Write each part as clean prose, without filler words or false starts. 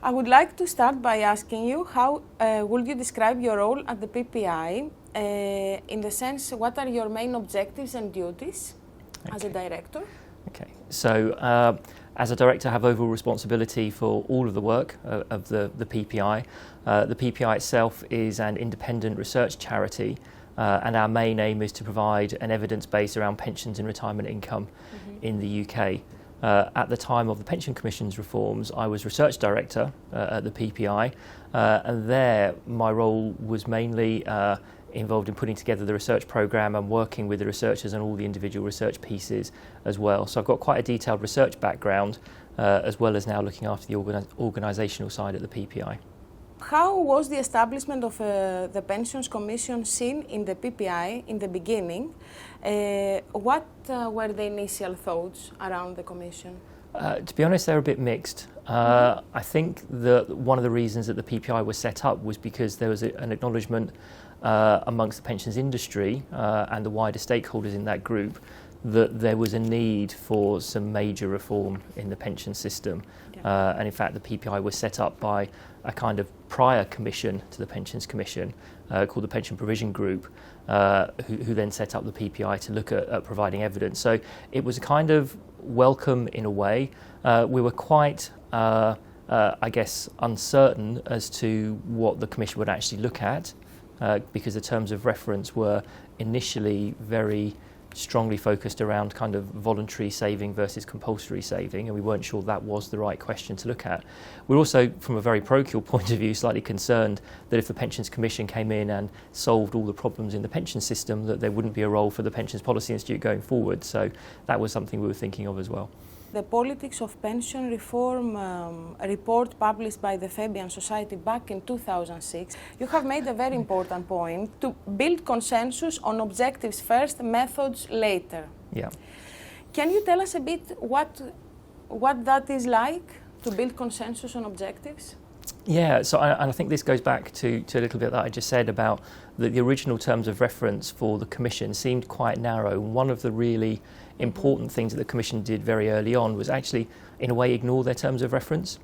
I would like to start by asking you how would you describe your role at the PPI in the sense what are your main objectives and duties as a director? Okay, so as a director I have overall responsibility for all of the work of the PPI. The PPI itself is an independent research charity and our main aim is to provide an evidence base around pensions and retirement income in the UK. At the time of the Pension Commission's reforms, I was research director at the PPI, and there my role was mainly involved in putting together the research programme and working with the researchers on all the individual research pieces as well. So I've got quite a detailed research background, as well as now looking after the organisational side at the PPI. How was the establishment of the Pensions Commission seen in the PPI in the beginning? What were the initial thoughts around the Commission? To be honest, they're a bit mixed. I think that one of the reasons that the PPI was set up was because there was an acknowledgement amongst the pensions industry and the wider stakeholders in that group that there was a need for some major reform in the pension system. And in fact, the PPI was set up by a kind of prior commission to the Pensions Commission called the Pension Provision Group, who then set up the PPI to look at providing evidence. So it was a kind of welcome in a way. We were quite, I guess, uncertain as to what the Commission would actually look at because the terms of reference were initially very strongly focused around kind of voluntary saving versus compulsory saving, and we weren't sure that was the right question to look at. We're also, from a very parochial point of view, slightly concerned that if the Pensions Commission came in and solved all the problems in the pension system, that there wouldn't be a role for the Pensions Policy Institute going forward. So that was something we were thinking of as well. The Politics of Pension Reform report published by the Fabian Society back in 2006, you have made a very important point to build consensus on objectives first, methods later. Yeah. Can you tell us a bit what that is like, to build consensus on objectives? Yeah, so I think this goes back to a little bit that I just said about the original terms of reference for the Commission seemed quite narrow. One of the really important things that the Commission did very early on was actually, in a way, ignore their terms of reference.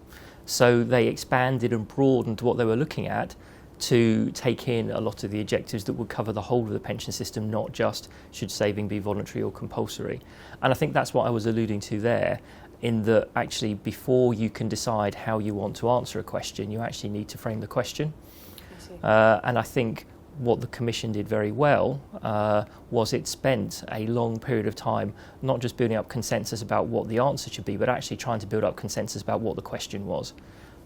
So they expanded and broadened what they were looking at to take in a lot of the objectives that would cover the whole of the pension system, not just should saving be voluntary or compulsory. And I think that's what I was alluding to there, in that actually before you can decide how you want to answer a question, you actually need to frame the question. And I think what the Commission did very well was it spent a long period of time not just building up consensus about what the answer should be, but actually trying to build up consensus about what the question was.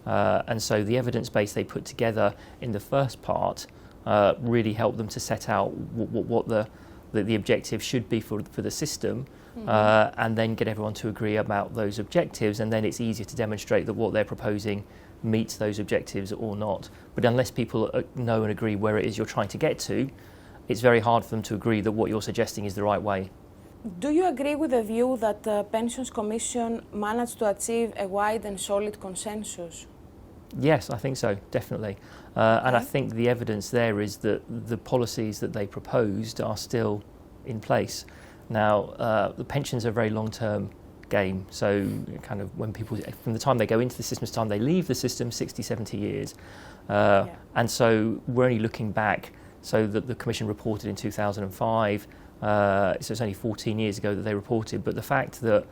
And so the evidence base they put together in the first part really helped them to set out what the objective should be for the system, and then get everyone to agree about those objectives, and then it's easier to demonstrate that what they're proposing meets those objectives or not. But unless people know and agree where it is you're trying to get to, it's very hard for them to agree that what you're suggesting is the right way. Do you agree with the view that the Pensions Commission managed to achieve a wide and solid consensus? Yes, I think so, definitely. And I think the evidence there is that the policies that they proposed are still in place. Now, the pensions are a very long-term game, so kind of when people, from the time they go into the system to the time they leave the system, 60, 70 years. And so we're only looking back, so that the Commission reported in 2005, so it's only 14 years ago that they reported, but the fact that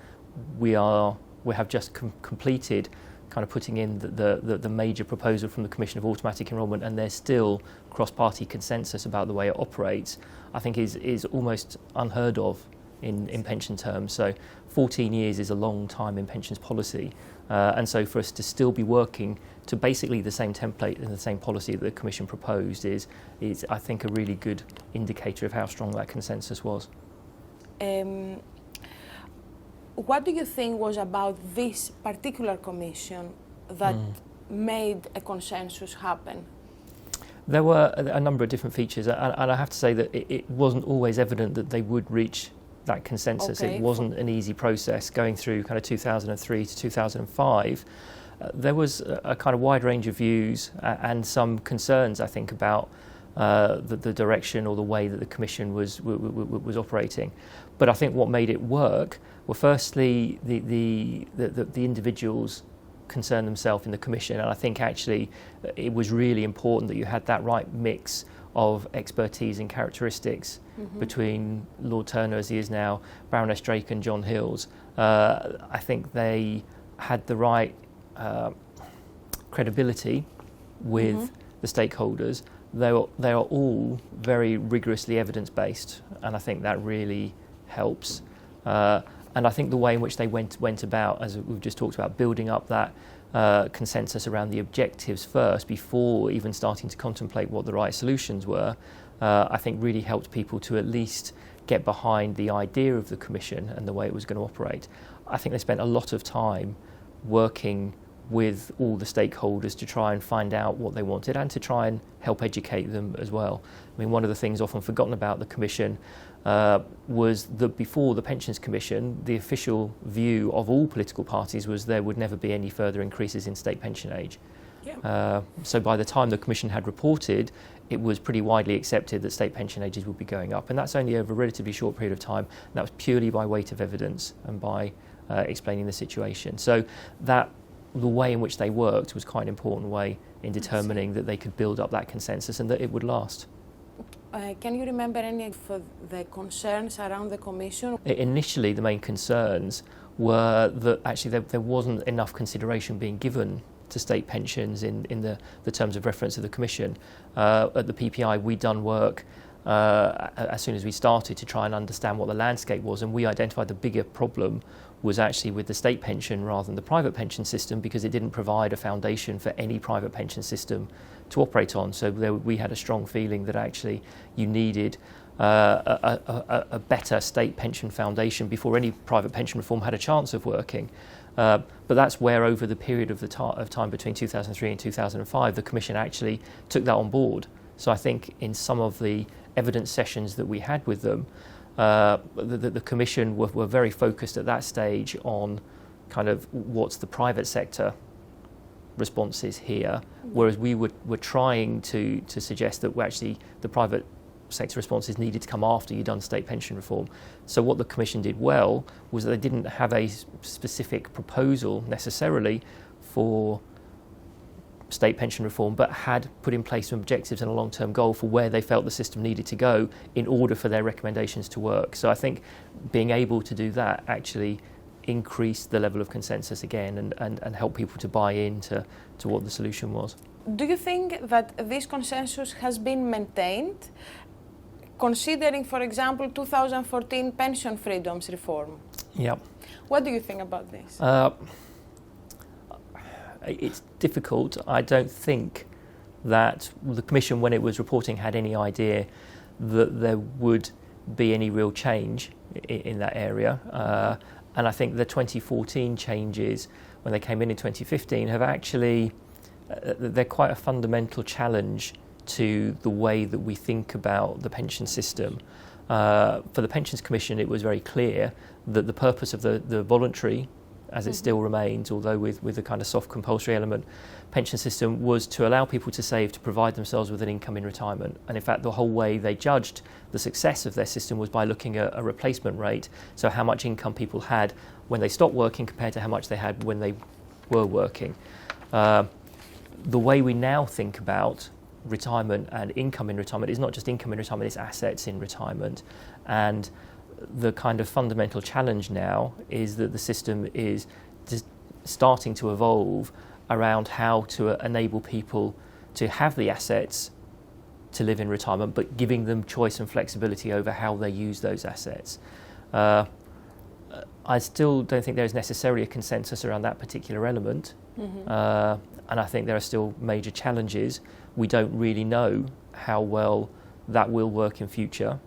we have just completed kind of putting in the major proposal from the Commission of Automatic Enrolment, and there's still cross-party consensus about the way it operates, I think is almost unheard of in pension terms. So 14 years is a long time in pensions policy, and so for us to still be working to basically the same template and the same policy that the Commission proposed is I think a really good indicator of how strong that consensus was. What do you think was about this particular commission that made a consensus happen? There were a number of different features, and I have to say that it wasn't always evident that they would reach that consensus. Okay. It wasn't an easy process going through kind of 2003 to 2005. There was a kind of wide range of views and some concerns, I think, about the direction or the way that the Commission was operating. But I think what made it work were firstly the individuals concerned themselves in the Commission, and I think actually it was really important that you had that right mix of expertise and characteristics between Lord Turner, as he is now, Baroness Drake and John Hills. I think they had the right credibility with the stakeholders. They are all very rigorously evidence-based, and I think that really helps. And I think the way in which they went about, as we've just talked about, building up that consensus around the objectives first before even starting to contemplate what the right solutions were, I think really helped people to at least get behind the idea of the Commission and the way it was going to operate. I think they spent a lot of time working with all the stakeholders to try and find out what they wanted and to try and help educate them as well. I mean, one of the things often forgotten about the Commission was that before the Pensions Commission, the official view of all political parties was there would never be any further increases in state pension age. Yeah. So by the time the Commission had reported, it was pretty widely accepted that state pension ages would be going up, and that's only over a relatively short period of time, and that was purely by weight of evidence and by explaining the situation. So that the way in which they worked was quite an important way in determining that they could build up that consensus and that it would last. Can you remember any of the concerns around the Commission? Initially, the main concerns were that actually there wasn't enough consideration being given to state pensions in the terms of reference of the Commission. At the PPI, we'd done work as soon as we started to try and understand what the landscape was, and we identified the bigger problem was actually with the state pension rather than the private pension system, because it didn't provide a foundation for any private pension system to operate on. So we had a strong feeling that actually you needed a better state pension foundation before any private pension reform had a chance of working. But that's where over the period of time between 2003 and 2005, the Commission actually took that on board. So I think in some of the evidence sessions that we had with them, the Commission were very focused at that stage on kind of what's the private sector responses here, whereas we were trying to suggest that actually the private sector responses needed to come after you'd done state pension reform. So what the Commission did well was that they didn't have a specific proposal necessarily for state pension reform, but had put in place some objectives and a long-term goal for where they felt the system needed to go in order for their recommendations to work. So I think being able to do that actually increased the level of consensus again and help people to buy into what the solution was. Do you think that this consensus has been maintained, considering, for example, 2014 pension freedoms reform? Yeah. What do you think about this? It's difficult. I don't think that the Commission, when it was reporting, had any idea that there would be any real change in that area. And I think the 2014 changes, when they came in 2015, have actually, they're quite a fundamental challenge to the way that we think about the pension system. For the Pensions Commission, it was very clear that the purpose of the voluntary, as it still remains, although with a kind of soft compulsory element, pension system was to allow people to save to provide themselves with an income in retirement. And in fact, the whole way they judged the success of their system was by looking at a replacement rate, so how much income people had when they stopped working compared to how much they had when they were working. The way we now think about retirement and income in retirement is not just income in retirement, it's assets in retirement. And the kind of fundamental challenge now is that the system is just starting to evolve around how to enable people to have the assets to live in retirement, but giving them choice and flexibility over how they use those assets. I still don't think there's necessarily a consensus around that particular element. And I think there are still major challenges. We don't really know how well that will work in future.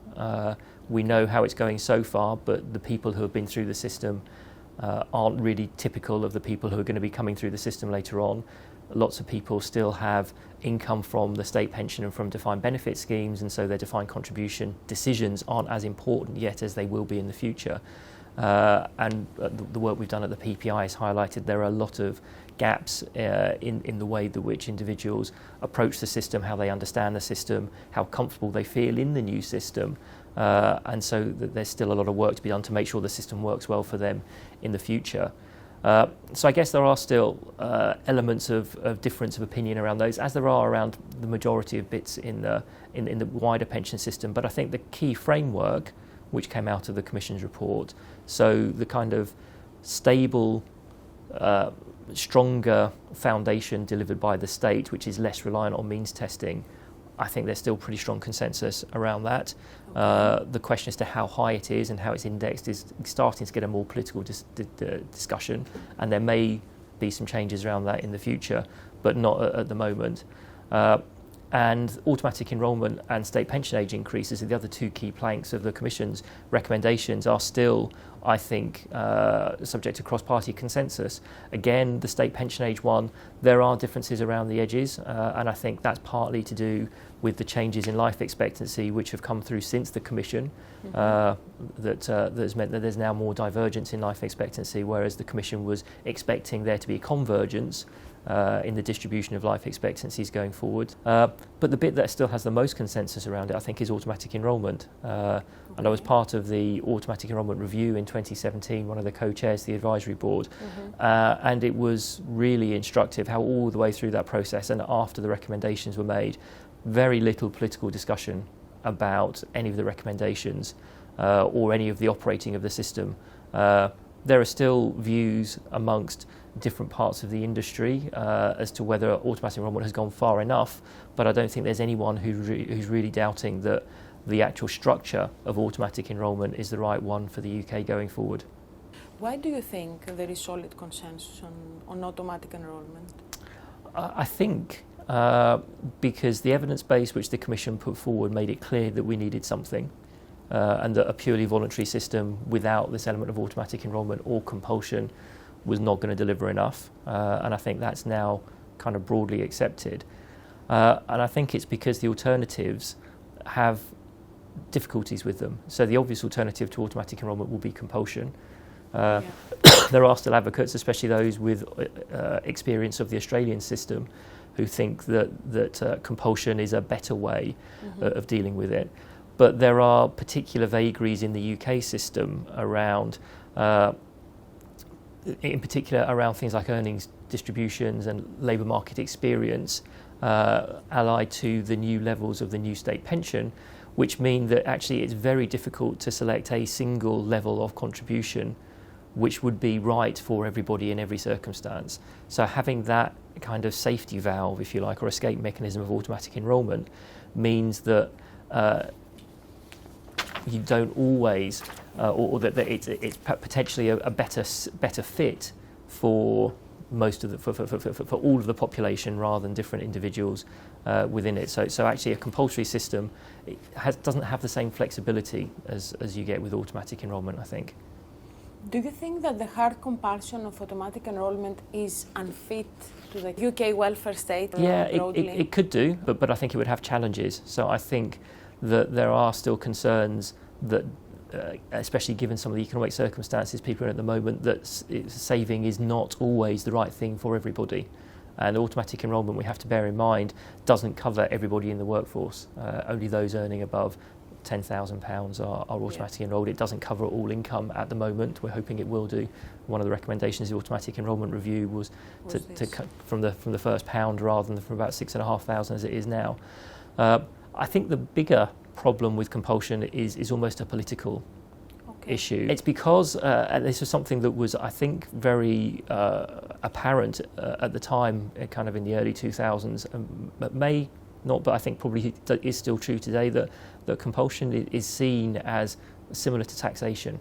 We know how it's going so far, but the people who have been through the system aren't really typical of the people who are going to be coming through the system later on. Lots of people still have income from the state pension and from defined benefit schemes, and so their defined contribution decisions aren't as important yet as they will be in the future. And the work we've done at the PPI has highlighted there are a lot of gaps in the way that which individuals approach the system, how they understand the system, how comfortable they feel in the new system. And so there's still a lot of work to be done to make sure the system works well for them in the future. So I guess there are still elements of difference of opinion around those, as there are around the majority of bits in the wider pension system. But I think the key framework, which came out of the Commission's report, so the kind of stable, stronger foundation delivered by the state, which is less reliant on means testing, I think there's still pretty strong consensus around that. The question as to how high it is and how it's indexed is starting to get a more political discussion, and there may be some changes around that in the future, but not at the moment. And automatic enrolment and state pension age increases are the other two key planks of the Commission's recommendations, are still, I think, subject to cross-party consensus. Again, the state pension age one, there are differences around the edges, and I think that's partly to do with the changes in life expectancy which have come through since the Commission, that has meant that there's now more divergence in life expectancy, whereas the Commission was expecting there to be convergence in the distribution of life expectancies going forward. But the bit that still has the most consensus around it, I think, is automatic enrolment. And I was part of the automatic enrolment review in 2017, one of the co-chairs of the advisory board, and it was really instructive how all the way through that process and after the recommendations were made, very little political discussion about any of the recommendations or any of the operating of the system. There are still views amongst different parts of the industry as to whether automatic enrolment has gone far enough, but I don't think there's anyone who's really doubting that the actual structure of automatic enrolment is the right one for the UK going forward. Why do you think there is solid consensus on automatic enrolment? I think because the evidence base which the Commission put forward made it clear that we needed something. And that a purely voluntary system without this element of automatic enrolment or compulsion was not going to deliver enough. And I think that's now kind of broadly accepted. And I think it's because the alternatives have difficulties with them. So the obvious alternative to automatic enrolment will be compulsion. There are still advocates, especially those with experience of the Australian system, who think that compulsion is a better way of dealing with it. But there are particular vagaries in the UK system around, in particular around things like earnings distributions and labour market experience, allied to the new levels of the new state pension, which mean that actually it's very difficult to select a single level of contribution which would be right for everybody in every circumstance. So having that kind of safety valve, if you like, or escape mechanism of automatic enrolment means that you don't always, or that it's potentially a better fit for most of for all of the population rather than different individuals within it. So actually, a compulsory system doesn't have the same flexibility as you get with automatic enrolment, I think. Do you think that the hard compulsion of automatic enrolment is unfit to the UK welfare state? Yeah, it could do, but I think it would have challenges. So I think that there are still concerns that, especially given some of the economic circumstances people are in at the moment, that saving is not always the right thing for everybody. And automatic enrolment, we have to bear in mind, doesn't cover everybody in the workforce. Only those earning above £10,000 are automatically enrolled. It doesn't cover all income at the moment. We're hoping it will do. One of the recommendations of the automatic enrolment review was to cut from the first pound rather than from about £6,500 as it is now. I think the bigger problem with compulsion is almost a political issue. It's because this was something that was, I think, very apparent at the time, kind of in the early 2000s, but may not, but I think probably is still true today, that compulsion is seen as similar to taxation.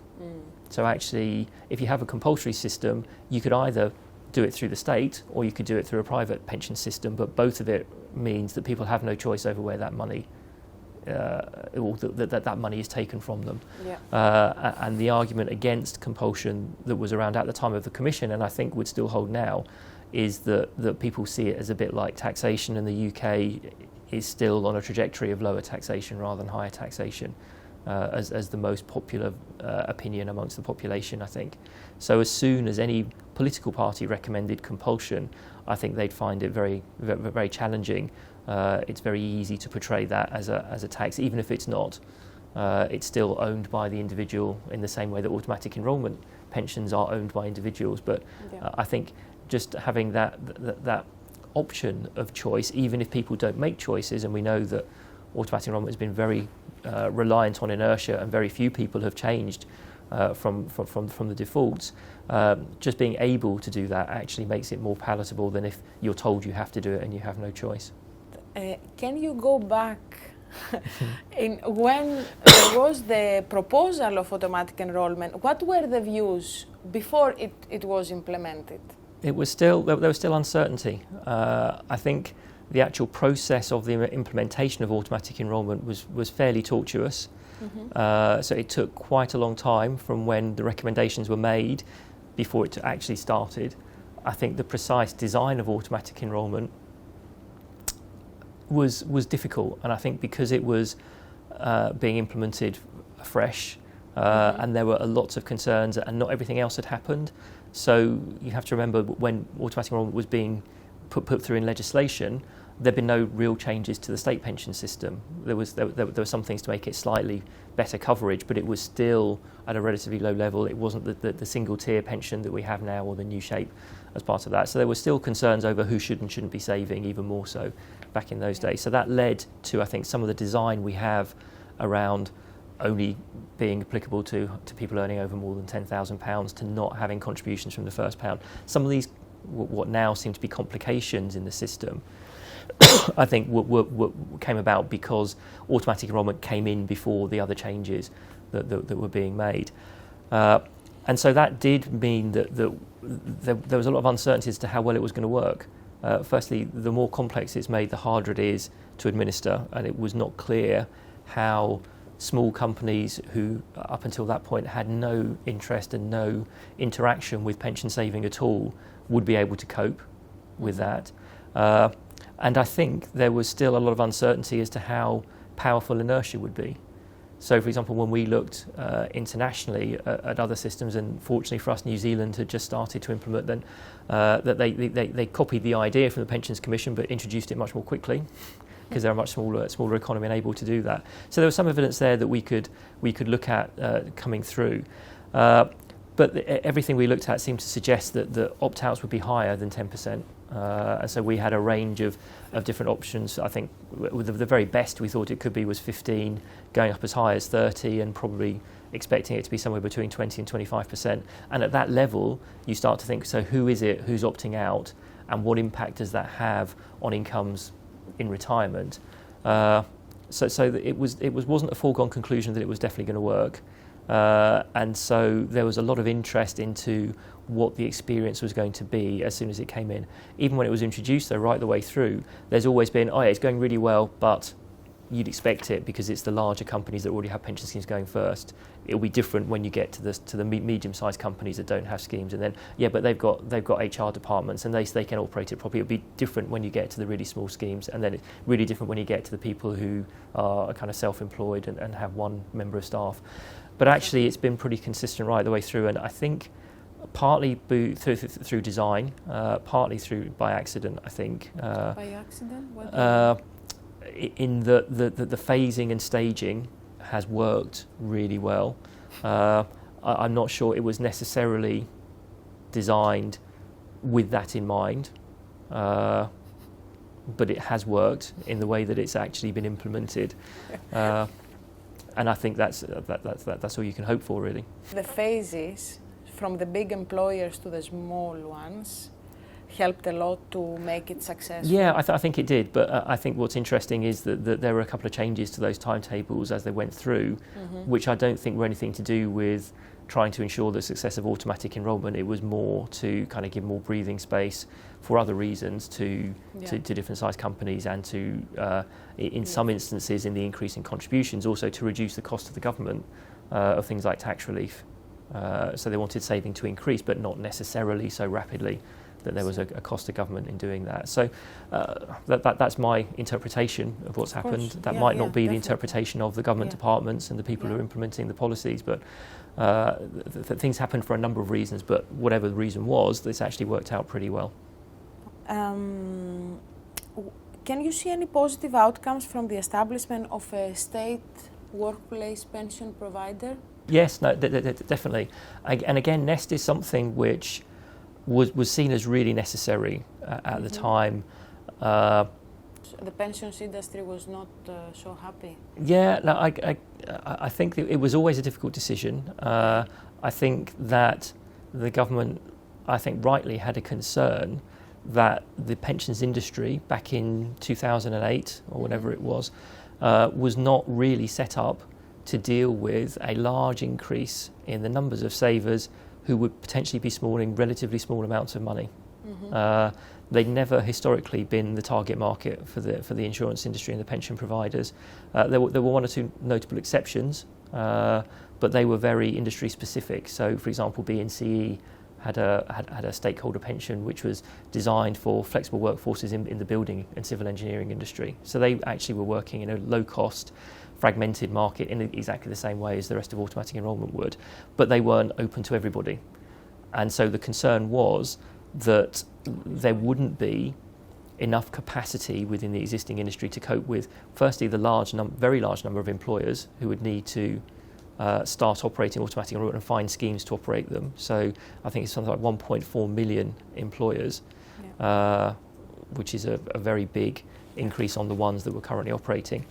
So actually, if you have a compulsory system, you could either do it through the state or you could do it through a private pension system, but both of it means that people have no choice over where that money that money is taken from them. And the argument against compulsion that was around at the time of the Commission, and I think would still hold now, is that people see it as a bit like taxation, and the UK is still on a trajectory of lower taxation rather than higher taxation, as the most popular opinion amongst the population, I think. So as soon as any political party recommended compulsion, I think they'd find it very, very, very challenging. It's very easy to portray that as a tax, even if it's not. It's still owned by the individual in the same way that automatic enrolment pensions are owned by individuals. But I think just having that option of choice, even if people don't make choices, and we know that automatic enrolment has been very reliant on inertia, and very few people have changed from the defaults. Just being able to do that actually makes it more palatable than if you're told you have to do it and you have no choice. Can you go back when there was the proposal of automatic enrolment? What were the views before it was implemented? There was still uncertainty. I think the actual process of the implementation of automatic enrolment was fairly tortuous. So it took quite a long time from when the recommendations were made before it actually started. I think the precise design of automatic enrolment was difficult, and I think because it was being implemented afresh, and there were lots of concerns, and not everything else had happened. So you have to remember, when automatic enrolment was being put through in legislation, there'd been no real changes to the state pension system. There were some things to make it slightly better coverage, but it was still at a relatively low level. It wasn't the single tier pension that we have now, or the new shape as part of that. So there were still concerns over who should and shouldn't be saving, even more so back in those days. So that led to, I think, some of the design we have around only being applicable to people earning over more than £10,000, to not having contributions from the first pound. Some of these, what now seem to be complications in the system, I think came about because automatic enrolment came in before the other changes that were being made. And so that did mean that there was a lot of uncertainty as to how well it was going to work. Firstly, the more complex it's made, the harder it is to administer, and it was not clear how small companies who up until that point had no interest and no interaction with pension saving at all would be able to cope with that. And I think there was still a lot of uncertainty as to how powerful inertia would be. So, for example, when we looked internationally at other systems, and fortunately for us, New Zealand had just started to implement them, that they copied the idea from the Pensions Commission but introduced it much more quickly, because they're a much smaller economy and able to do that. So there was some evidence there that we could look at coming through. But everything we looked at seemed to suggest that the opt-outs would be higher than 10%. And so we had a range of different options. I think the very best we thought it could be was 15, going up as high as 30, and probably expecting it to be somewhere between 20 and 25%. And at that level, you start to think, so who is it who's opting out, and what impact does that have on incomes in retirement? So it wasn't a foregone conclusion that it was definitely going to work. And so there was a lot of interest into what the experience was going to be as soon as it came in. Even when it was introduced, though, right the way through, there's always been, oh yeah, it's going really well, but you'd expect it because it's the larger companies that already have pension schemes going first. It'll be different when you get to the medium-sized companies that don't have schemes, and then but they've got HR departments and they can operate it properly. It'll be different when you get to the really small schemes, and then it's really different when you get to the people who are kind of self-employed and have one member of staff. But actually, it's been pretty consistent right the way through, and I think partly through design, partly by accident. I think. By accident? In the phasing and staging has worked really well. I'm not sure it was necessarily designed with that in mind, but it has worked in the way that it's actually been implemented. And I think that's all you can hope for, really. The phases from the big employers to the small ones helped a lot to make it successful. Yeah, I think it did. But I think what's interesting is that there were a couple of changes to those timetables as they went through, which I don't think were anything to do with trying to ensure the success of automatic enrolment. It was more to kind of give more breathing space for other reasons to different sized companies, and to, in some instances, in the increase in contributions, also to reduce the cost of the government of things like tax relief. So they wanted saving to increase, but not necessarily so rapidly that there was a cost to government in doing that. So that's my interpretation of what's happened. That might not be the interpretation of the government departments and the people who are implementing the policies, but things happened for a number of reasons, but whatever the reason was, this actually worked out pretty well. Can you see any positive outcomes from the establishment of a state workplace pension provider? Yes, no, definitely. And again, Nest is something which was seen as really necessary at the time. The pensions industry was not so happy. Yeah, no, I think it was always a difficult decision. I think that the government, I think rightly, had a concern that the pensions industry back in 2008 or whatever it was not really set up to deal with a large increase in the numbers of savers who would potentially be smalling relatively small amounts of money. They'd never historically been the target market for the insurance industry and the pension providers. There were one or two notable exceptions, but they were very industry specific. So, for example, BNCE had a stakeholder pension which was designed for flexible workforces in the building and civil engineering industry. So they actually were working in a low-cost, fragmented market in exactly the same way as the rest of automatic enrolment would, but they weren't open to everybody. And so the concern was that there wouldn't be enough capacity within the existing industry to cope with, firstly, the very large number of employers who would need to start operating automatic enrolment and find schemes to operate them. So I think it's something like 1.4 million employers, which is a very big increase on the ones that were currently operating.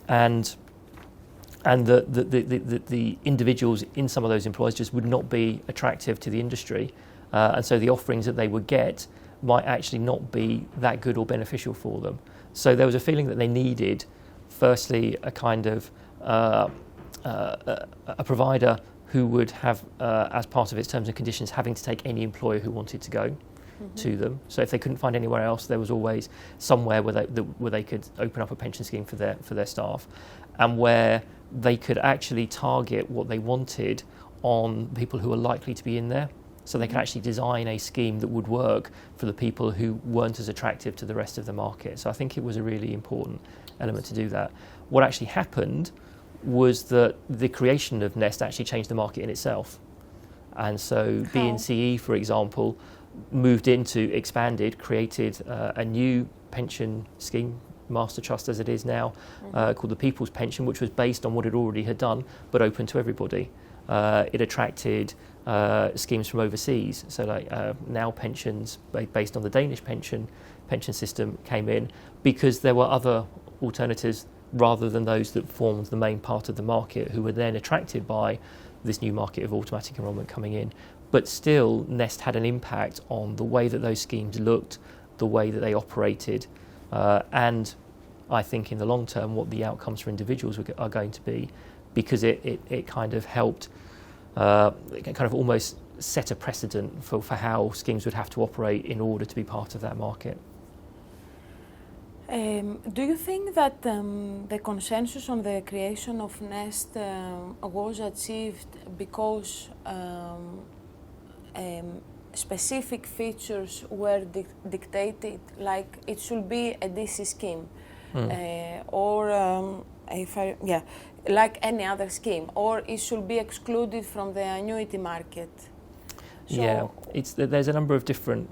And the individuals in some of those employers just would not be attractive to the industry. And so the offerings that they would get might actually not be that good or beneficial for them. So there was a feeling that they needed, firstly, a kind of a provider who would have, as part of its terms and conditions, having to take any employer who wanted to go to them. So if they couldn't find anywhere else, there was always somewhere where they could open up a pension scheme for their staff, and where they could actually target what they wanted on people who are likely to be in there. So they could actually design a scheme that would work for the people who weren't as attractive to the rest of the market. So I think it was a really important element to do that. What actually happened was that the creation of Nest actually changed the market in itself. And so BNCE, for example, expanded, created a new pension scheme, Master Trust as it is now, called the People's Pension, which was based on what it already had done, but open to everybody. It attracted schemes from overseas, so like now pensions based on the Danish pension system came in, because there were other alternatives rather than those that formed the main part of the market, who were then attracted by this new market of automatic enrolment coming in. But still, Nest had an impact on the way that those schemes looked, the way that they operated, and I think in the long term what the outcomes for individuals are going to be, because it kind of helped kind of almost set a precedent for how schemes would have to operate in order to be part of that market. Do you think that the consensus on the creation of Nest was achieved because specific features were dictated, like it should be a DC scheme, or like any other scheme, or it should be excluded from the annuity market? So There's a number of different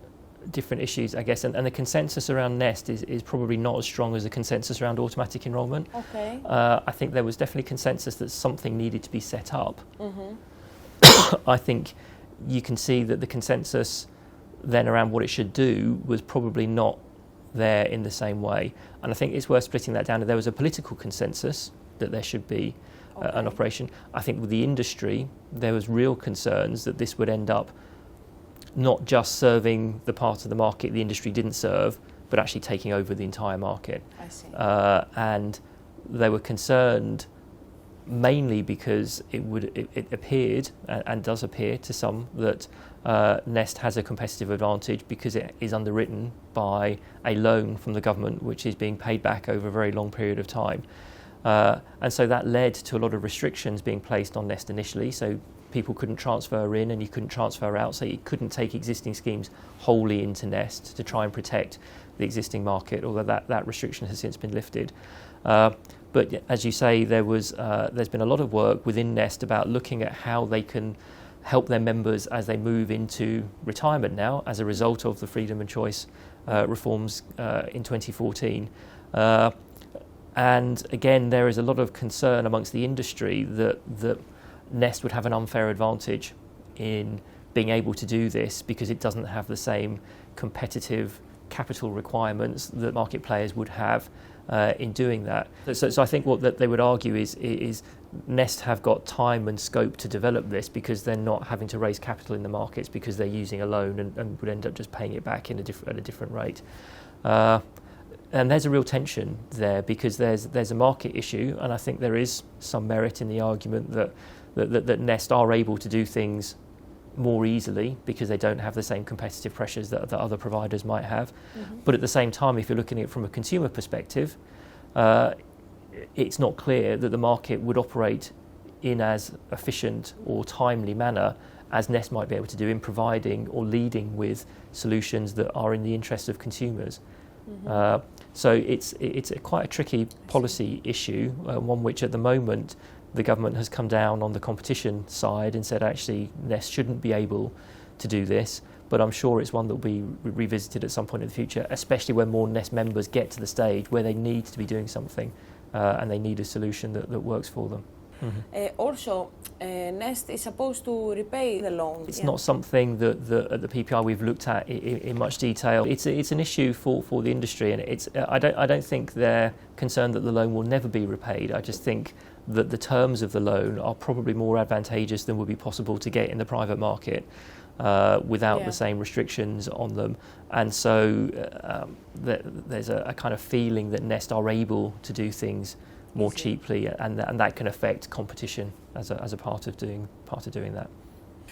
issues, I guess, and the consensus around Nest is probably not as strong as the consensus around automatic enrolment. Okay. I think there was definitely consensus that something needed to be set up. I think you can see that the consensus then around what it should do was probably not there in the same way. And I think it's worth splitting that down. There was a political consensus that there should be an operation. I think with the industry, there was real concerns that this would end up not just serving the part of the market the industry didn't serve, but actually taking over the entire market. I see. And they were concerned mainly because it appeared, and does appear to some, that Nest has a competitive advantage because it is underwritten by a loan from the government, which is being paid back over a very long period of time. And so that led to a lot of restrictions being placed on Nest initially. So people couldn't transfer in and you couldn't transfer out, so you couldn't take existing schemes wholly into Nest to try and protect the existing market, although that restriction has since been lifted. But as you say, there's been a lot of work within Nest about looking at how they can help their members as they move into retirement now as a result of the freedom and choice reforms in 2014. And again, there is a lot of concern amongst the industry that Nest would have an unfair advantage in being able to do this because it doesn't have the same competitive capital requirements that market players would have in doing that. So I think what that they would argue is Nest have got time and scope to develop this because they're not having to raise capital in the markets because they're using a loan and would end up just paying it back at a different rate. And there's a real tension there because there's a market issue, and I think there is some merit in the argument that Nest are able to do things more easily because they don't have the same competitive pressures that other providers might have. Mm-hmm. But at the same time, if you're looking at it from a consumer perspective, it's not clear that the market would operate in as efficient or timely manner as Nest might be able to do in providing or leading with solutions that are in the interest of consumers. Mm-hmm. So it's quite a tricky policy issue, one which at the moment the government has come down on the competition side and said actually Nest shouldn't be able to do this, but I'm sure it's one that will be revisited at some point in the future, especially when more Nest members get to the stage where they need to be doing something and they need a solution that works for them. Mm-hmm. Also, Nest is supposed to repay the loan. It's not something that at the PPI we've looked at in much detail. It's an issue for the industry, and I don't think they're concerned that the loan will never be repaid. I just think that the terms of the loan are probably more advantageous than would be possible to get in the private market without the same restrictions on them. And so there's a kind of feeling that Nest are able to do things more cheaply, and that can affect competition as a part of doing that.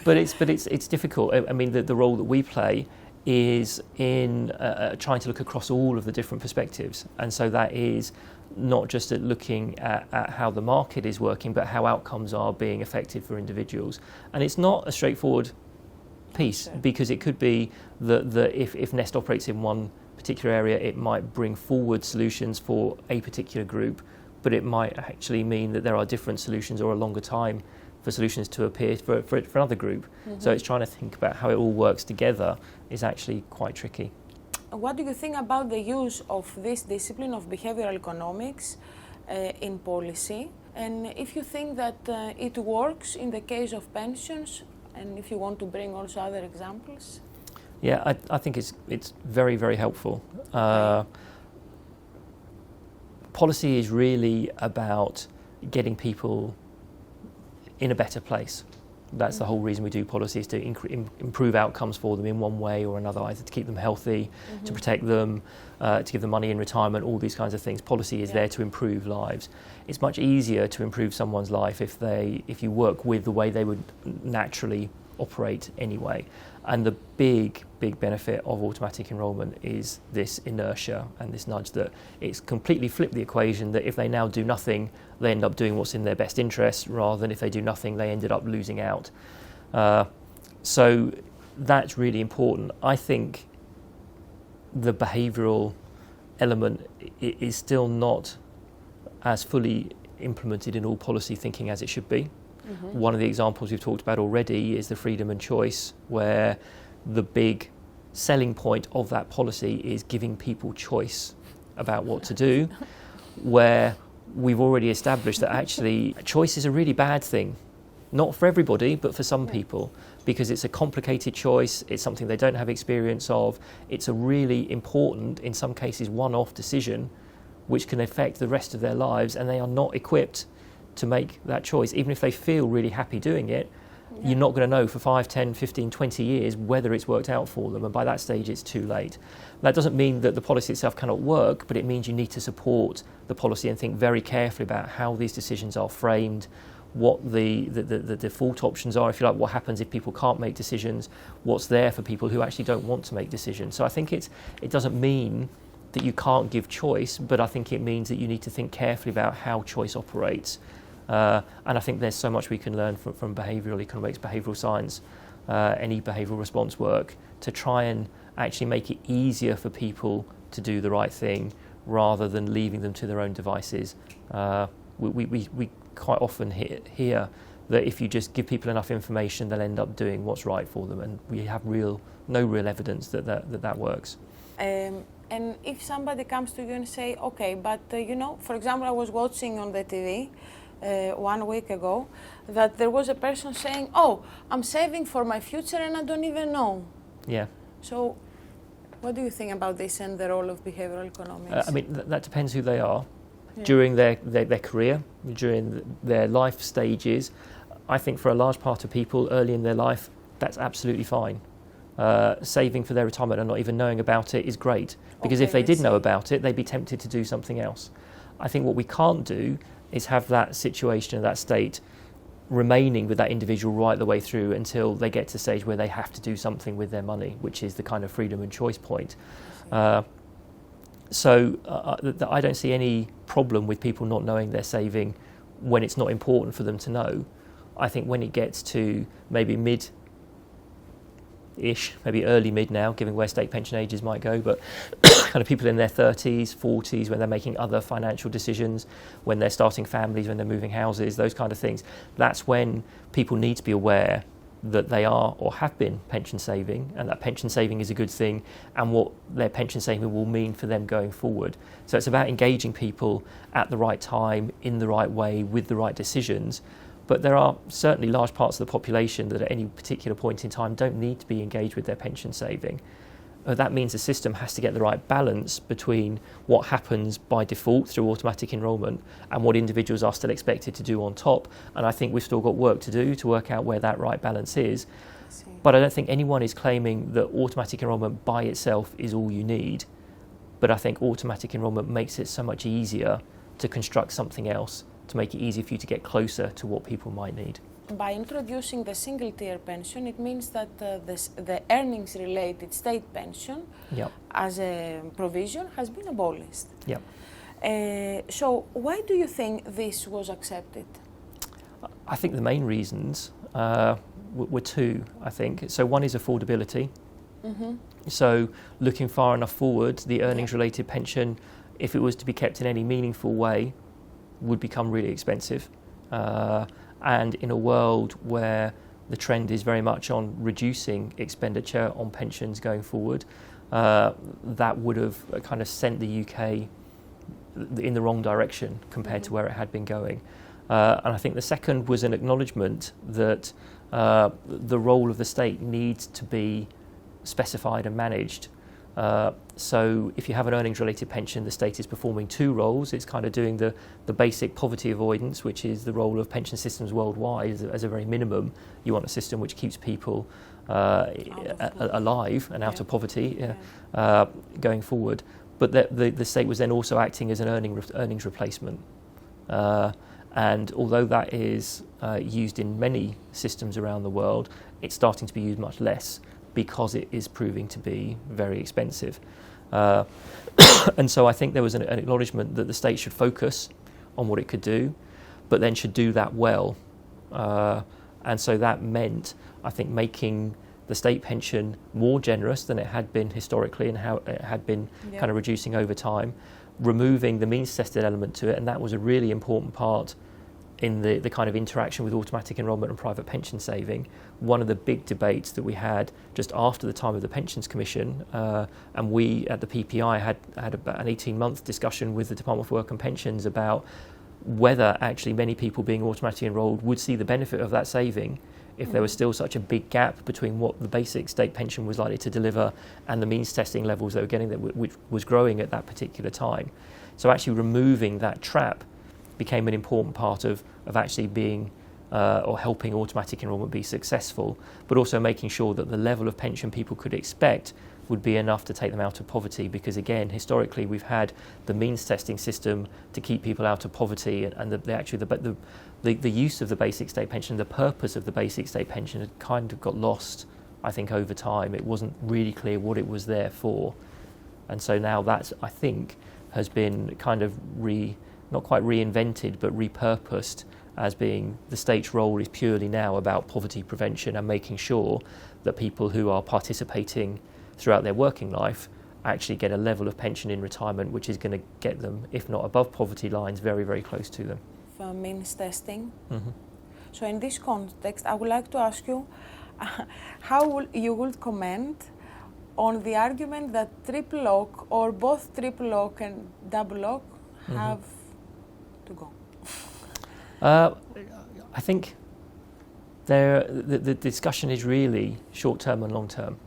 But it's difficult. I mean, the role that we play is in trying to look across all of the different perspectives, and so that is not just at looking at how the market is working, but how outcomes are being affected for individuals. And it's not a straightforward piece, because it could be that if Nest operates in one particular area, it might bring forward solutions for a particular group, but it might actually mean that there are different solutions or a longer time for solutions to appear for another group. Mm-hmm. So it's trying to think about how it all works together is actually quite tricky. What do you think about the use of this discipline of behavioral economics in policy? And if you think that it works in the case of pensions, and if you want to bring also other examples? Yeah, I think it's very, very helpful. Policy is really about getting people in a better place. That's the whole reason we do policy, is to improve outcomes for them in one way or another, either to keep them healthy, to protect them, to give them money in retirement, all these kinds of things. Policy is there to improve lives. It's much easier to improve someone's life if you work with the way they would naturally operate anyway. And the big benefit of automatic enrolment is this inertia and this nudge that it's completely flipped the equation, that if they now do nothing, they end up doing what's in their best interest, rather than if they do nothing, they ended up losing out. So that's really important. I think the behavioural element is still not as fully implemented in all policy thinking as it should be. Mm-hmm. One of the examples we've talked about already is the freedom and choice, where the big selling point of that policy is giving people choice about what to do, where we've already established that actually choice is a really bad thing. Not for everybody, but for some people, because it's a complicated choice, it's something they don't have experience of, it's a really important, in some cases, one-off decision which can affect the rest of their lives, and they are not equipped to make that choice. Even if they feel really happy doing it, you're not going to know for 5, 10, 15, 20 years whether it's worked out for them, and by that stage it's too late. That doesn't mean that the policy itself cannot work, but it means you need to support the policy and think very carefully about how these decisions are framed, what the default options are, if you like, what happens if people can't make decisions, what's there for people who actually don't want to make decisions. So I think it doesn't mean that you can't give choice, but I think it means that you need to think carefully about how choice operates. And I think there's so much we can learn from behavioural economics, behavioural science, any behavioural response work, to try and actually make it easier for people to do the right thing rather than leaving them to their own devices. We quite often hear that if you just give people enough information, they'll end up doing what's right for them, and we have no real evidence that works. And if somebody comes to you and say, okay, but for example, I was watching on the TV 1 week ago that there was a person saying, "Oh, I'm saving for my future and I don't even know." Yeah. So, what do you think about this and the role of behavioral economics? I mean, that depends who they are. Yeah. During their career, during their life stages, I think for a large part of people early in their life, that's absolutely fine. Saving for their retirement and not even knowing about it is great, because if they did know about it, they'd be tempted to do something else. I think what we can't do is have that situation, that state, remaining with that individual right the way through until they get to the stage where they have to do something with their money, which is the kind of freedom and choice point. So I don't see any problem with people not knowing they're saving when it's not important for them to know. I think when it gets to maybe mid-ish, maybe early mid now, given where state pension ages might go, but kind of people in their 30s, 40s, when they're making other financial decisions, when they're starting families, when they're moving houses, those kind of things, that's when people need to be aware that they are or have been pension saving, and that pension saving is a good thing, and what their pension saving will mean for them going forward. So it's about engaging people at the right time, in the right way, with the right decisions. But there are certainly large parts of the population that at any particular point in time don't need to be engaged with their pension saving. That means the system has to get the right balance between what happens by default through automatic enrolment and what individuals are still expected to do on top. And I think we've still got work to do to work out where that right balance is. But I don't think anyone is claiming that automatic enrolment by itself is all you need. But I think automatic enrolment makes it so much easier to construct something else, to make it easier for you to get closer to what people might need. By introducing the single-tier pension, it means that the earnings-related state pension as a provision has been abolished. Yep. So why do you think this was accepted? I think the main reasons were two, I think. So one is affordability. Mm-hmm. So looking far enough forward, the earnings-related pension, if it was to be kept in any meaningful way, would become really expensive. And in a world where the trend is very much on reducing expenditure on pensions going forward, that would have kind of sent the UK in the wrong direction compared to where it had been going. And I think the second was an acknowledgement that the role of the state needs to be specified and managed. So if you have an earnings-related pension, the state is performing two roles. It's kind of doing the basic poverty avoidance, which is the role of pension systems worldwide. As a very minimum, you want a system which keeps people alive and out of poverty going forward. But the state was then also acting as an earnings replacement. And although that is used in many systems around the world, it's starting to be used much less, because it is proving to be very expensive. And so I think there was an acknowledgement that the state should focus on what it could do, but then should do that well. And so that meant, I think, making the state pension more generous than it had been historically and how it had been kind of reducing over time, removing the means-tested element to it, and that was a really important part in the kind of interaction with automatic enrolment and private pension saving. One of the big debates that we had just after the time of the Pensions Commission, and we at the PPI had about an 18-month discussion with the Department for Work and Pensions about whether actually many people being automatically enrolled would see the benefit of that saving if there was still such a big gap between what the basic state pension was likely to deliver and the means testing levels they were getting, which was growing at that particular time. So actually removing that trap became an important part of actually being or helping automatic enrolment be successful, but also making sure that the level of pension people could expect would be enough to take them out of poverty, because again, historically we've had the means testing system to keep people out of poverty, and the use of the basic state pension, the purpose of the basic state pension had kind of got lost, I think, over time. It wasn't really clear what it was there for. And so now that, I think, has been kind of not quite reinvented, but repurposed as being the state's role is purely now about poverty prevention and making sure that people who are participating throughout their working life actually get a level of pension in retirement which is going to get them, if not above poverty lines, very, very close to them. For means testing. Mm-hmm. So in this context, I would like to ask you how you would comment on the argument that triple lock or both triple lock and double lock have to go. I think the discussion is really short-term and long-term.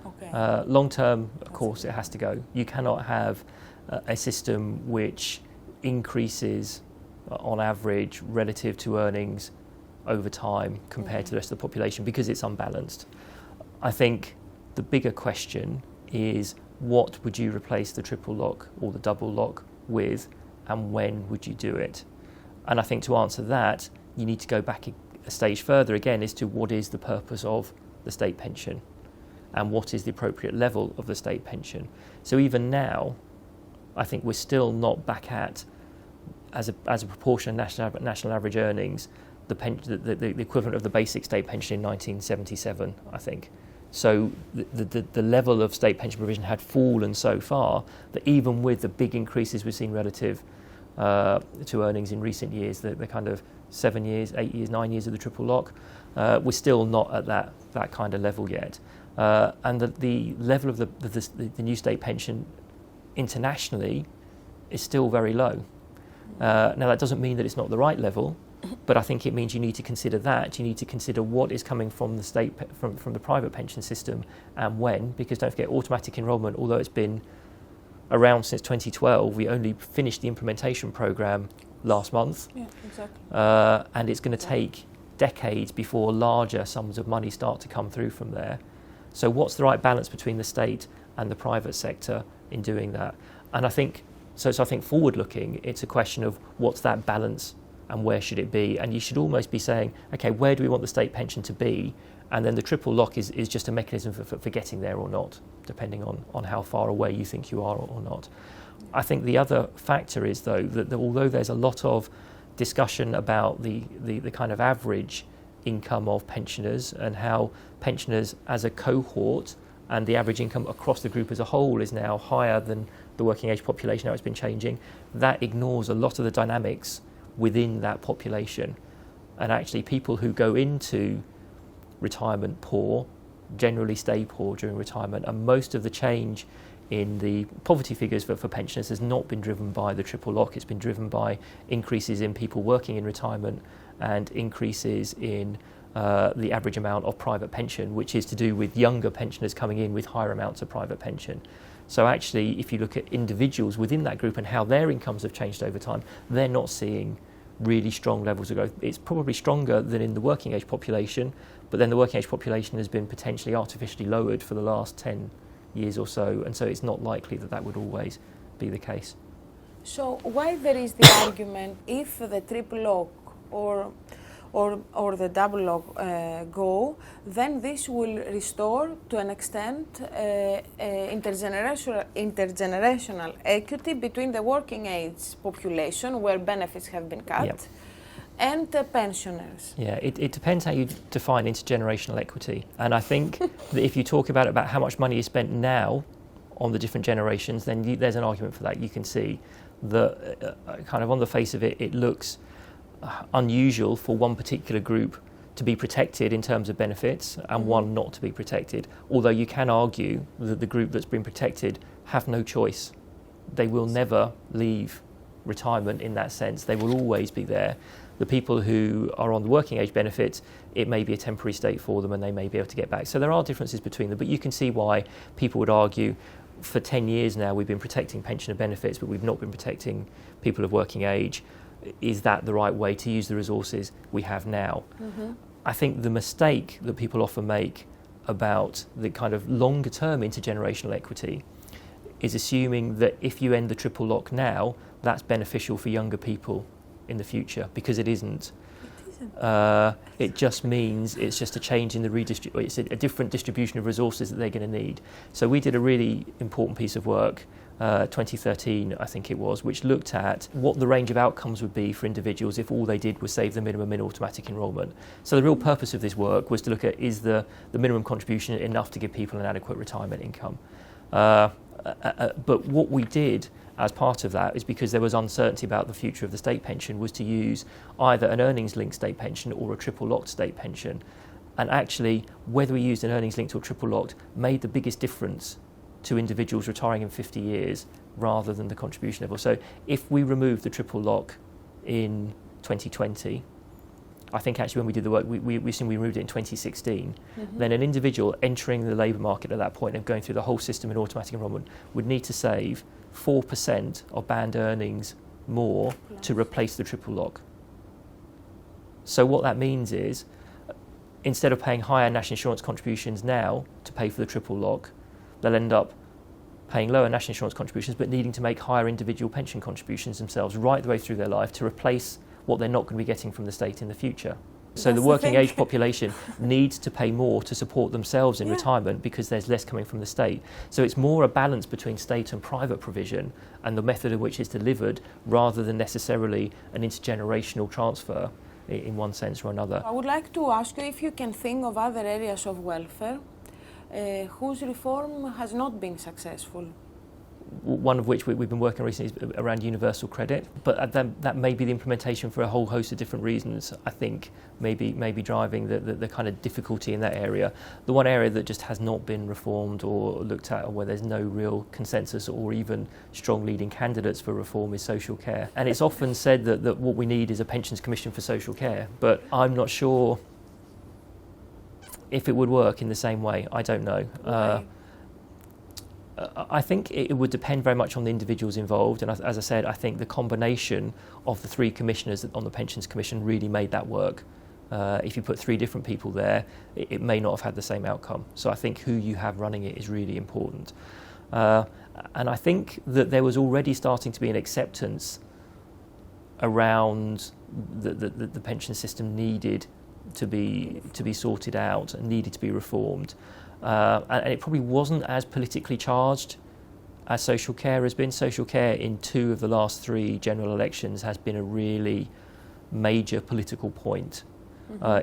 Okay. Long-term, of course, it has to go. You cannot have a system which increases on average relative to earnings over time compared to the rest of the population because it's unbalanced. I think the bigger question is what would you replace the triple lock or the double lock with, and when would you do it? And I think to answer that, you need to go back a stage further again as to what is the purpose of the state pension and what is the appropriate level of the state pension. So even now, I think we're still not back at, as a proportion of national average earnings, the equivalent of the basic state pension in 1977, I think. So the level of state pension provision had fallen so far that even with the big increases we've seen relative to earnings in recent years, the kind of 7 years, 8 years, 9 years of the triple lock, we're still not at that kind of level yet. And the level of the new state pension internationally is still very low. Now that doesn't mean that it's not the right level, but I think it means you need to consider that. You need to consider what is coming from the state, from the private pension system, and when, because don't forget automatic enrolment, although it's been around since 2012, we only finished the implementation programme last month. Yeah, exactly. And it's going to take decades before larger sums of money start to come through from there. So what's the right balance between the state and the private sector in doing that? And I think I think forward-looking, it's a question of what's that balance and where should it be? And you should almost be saying, okay, where do we want the state pension to be? And then the triple lock is just a mechanism for getting there or not, depending on how far away you think you are or not. I think the other factor is, though, that although there's a lot of discussion about the kind of average income of pensioners and how pensioners as a cohort and the average income across the group as a whole is now higher than the working age population, how it's been changing, that ignores a lot of the dynamics within that population. And actually people who go into retirement poor generally stay poor during retirement, and most of the change in the poverty figures for pensioners has not been driven by the triple lock. It's been driven by increases in people working in retirement and increases in the average amount of private pension, which is to do with younger pensioners coming in with higher amounts of private pension. So actually, if you look at individuals within that group and how their incomes have changed over time, they're not seeing really strong levels of growth. It's probably stronger than in the working age population, but then the working age population has been potentially artificially lowered for the last 10 years or so, and so it's not likely that would always be the case. So why there is the argument, if the triple lock or the double lock go, then this will restore to an extent intergenerational equity between the working age population, where benefits have been cut, Yep. and the pensioners. Yeah, it depends how you define intergenerational equity. And I think that if you talk about how much money is spent now on the different generations, then there's an argument for that. You can see that kind of on the face of it, it looks unusual for one particular group to be protected in terms of benefits and one not to be protected. Although you can argue that the group that's been protected have no choice. They will never leave retirement in that sense. They will always be there. The people who are on the working age benefits, it may be a temporary state for them and they may be able to get back. So there are differences between them, but you can see why people would argue for 10 years now we've been protecting pensioner benefits, but we've not been protecting people of working age. Is that the right way to use the resources we have now? Mm-hmm. I think the mistake that people often make about the kind of longer term intergenerational equity is assuming that if you end the triple lock now, that's beneficial for younger people in the future, because it isn't. It just means it's just a change in it's a different distribution of resources that they're going to need. So we did a really important piece of work, 2013 I think it was, which looked at what the range of outcomes would be for individuals if all they did was save the minimum in automatic enrolment. So the real purpose of this work was to look at, is the minimum contribution enough to give people an adequate retirement income? But what we did as part of that is, because there was uncertainty about the future of the state pension, was to use either an earnings-linked state pension or a triple-locked state pension. And actually, whether we used an earnings-linked or triple-locked made the biggest difference to individuals retiring in 50 years rather than the contribution level. So if we remove the triple lock in 2020. I think actually when we did the work, we assumed we removed it in 2016. Then an individual entering the labour market at that point and going through the whole system in automatic enrolment would need to save 4% of band earnings more to replace the triple lock. So what that means is, instead of paying higher national insurance contributions now to pay for the triple lock, they'll end up paying lower national insurance contributions but needing to make higher individual pension contributions themselves right the way through their life to replace what they're not going to be getting from the state in the future. So That's the working age population needs to pay more to support themselves in retirement because there's less coming from the state. So it's more a balance between state and private provision and the method in which it's delivered rather than necessarily an intergenerational transfer in one sense or another. I would like to ask you if you can think of other areas of welfare whose reform has not been successful. One of which we've been working recently is around universal credit, but that may be the implementation for a whole host of different reasons. I think maybe driving the kind of difficulty in that area. The one area that just has not been reformed or looked at, or where there's no real consensus or even strong leading candidates for reform, is social care. And it's often said that what we need is a pensions commission for social care, but I'm not sure if it would work in the same way. I don't know. I think it would depend very much on the individuals involved, and as I said, I think the combination of the three commissioners on the Pensions Commission really made that work. If you put three different people there, it may not have had the same outcome. So I think who you have running it is really important. And I think that there was already starting to be an acceptance around the pension system needed to be sorted out and needed to be reformed. And it probably wasn't as politically charged as social care has been. Social care in 2 of the last 3 general elections has been a really major political point.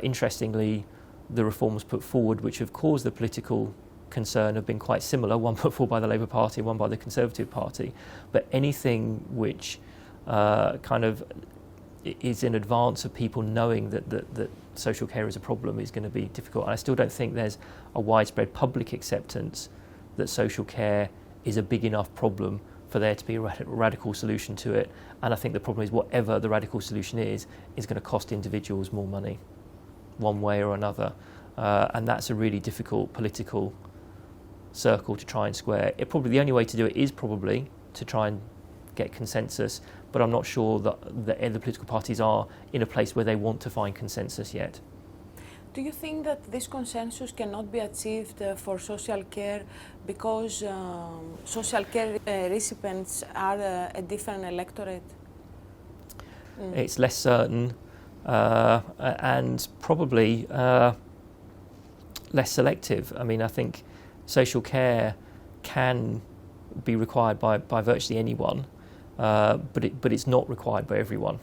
Interestingly, the reforms put forward which have caused the political concern have been quite similar, one put forward by the Labour Party and one by the Conservative Party. But anything which kind of is in advance of people knowing that social care is a problem is going to be difficult. And I still don't think there's a widespread public acceptance that social care is a big enough problem for there to be a radical solution to it. And I think the problem is whatever the radical solution is going to cost individuals more money, one way or another. And that's a really difficult political circle to try and square. The only way to do it is probably to try and get consensus, but I'm not sure that the political parties are in a place where they want to find consensus yet. Do you think that this consensus cannot be achieved for social care because social care recipients are a different electorate? It's less certain and probably less selective. I mean, I think social care can be required by virtually anyone, but it's not required by everyone.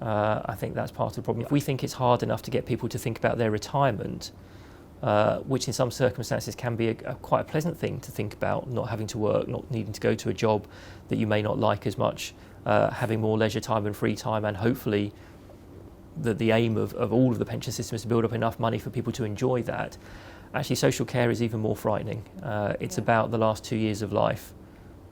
I think that's part of the problem. If we think it's hard enough to get people to think about their retirement, which in some circumstances can be quite a pleasant thing to think about, not having to work, not needing to go to a job that you may not like as much, having more leisure time and free time, and hopefully the aim of all of the pension system is to build up enough money for people to enjoy that. Actually, social care is even more frightening. It's about the last 2 years of life,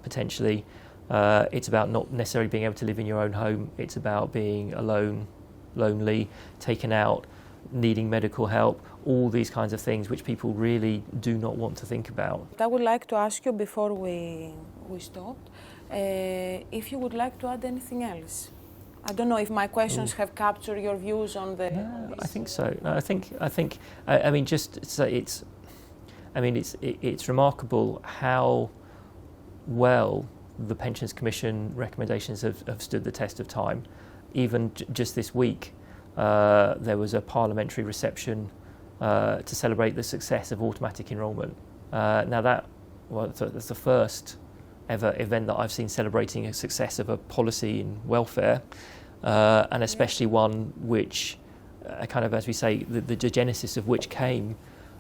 potentially. It's about not necessarily being able to live in your own home. It's about being alone, lonely, taken out, needing medical help, all these kinds of things which people really do not want to think about. I would like to ask you before we stop, if you would like to add anything else. I don't know if my questions have captured your views on the. Yeah, I think so. No, I mean, just so it's remarkable how well the Pensions Commission recommendations have stood the test of time. Even just this week, there was a parliamentary reception to celebrate the success of automatic enrolment. Now that's the first ever event that I've seen celebrating a success of a policy in welfare, and especially one which, kind of as we say, the genesis of which came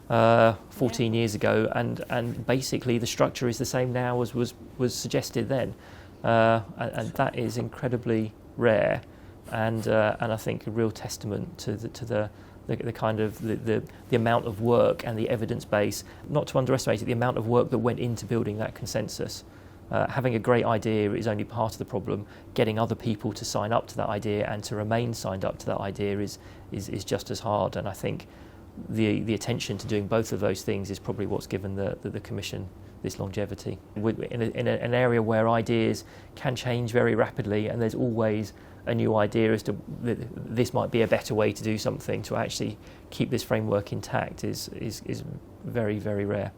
14 years ago, and basically the structure is the same now as was suggested then, and that is incredibly rare, and I think a real testament to the kind of the amount of work and the evidence base. Not to underestimate it, the amount of work that went into building that consensus. Having a great idea is only part of the problem. Getting other people to sign up to that idea and to remain signed up to that idea is just as hard. And I think the attention to doing both of those things is probably what's given the Commission this longevity. In an area where ideas can change very rapidly, and there's always a new idea as to this might be a better way to do something, to actually keep this framework intact is very, very rare.